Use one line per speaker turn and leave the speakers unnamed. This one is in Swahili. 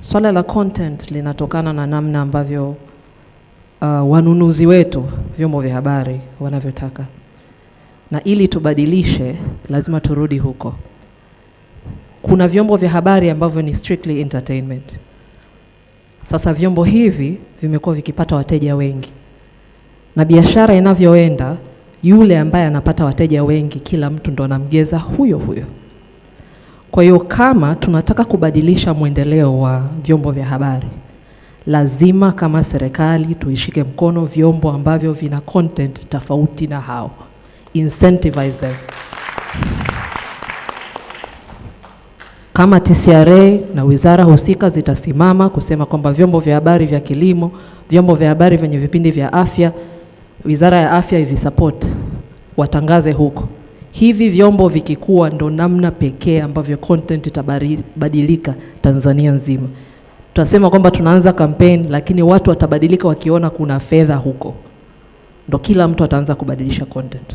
Swala la content linatokana na namna ambavyo wanunuzi wetu vyombo vya habari wanavyotaka. Na ili tubadilishe, lazima turudi huko. Kuna vyombo vya habari ambavyo ni strictly entertainment. Sasa vyombo hivi vimekuwa vikipata wateja wengi. Na biashara inavyoenda, yule ambaye anapata wateja wengi, kila mtu ndo anamgeza huyo huyo. Kwa hiyo kama tunataka kubadilisha mwendeleo wa vyombo vya habari, lazima kama serikali tuishike mkono vyombo ambavyo vina content tofauti na hao. Incentivize them. Kama TCRA na wizara husika zitasimama kusema kwamba vyombo vya habari vya kilimo, vyombo vya habari vyenye vipindi vya afya, wizara ya afya hivi support, watangaze huko. Hivi vyombo vikikuwa ndo namna pekee ambavyo content itabadilika Tanzania nzima. Tutasema kwamba tunaanza campaign, lakini watu watabadilika wakiona kuna fedha huko. Ndo kila mtu ataanza kubadilisha content.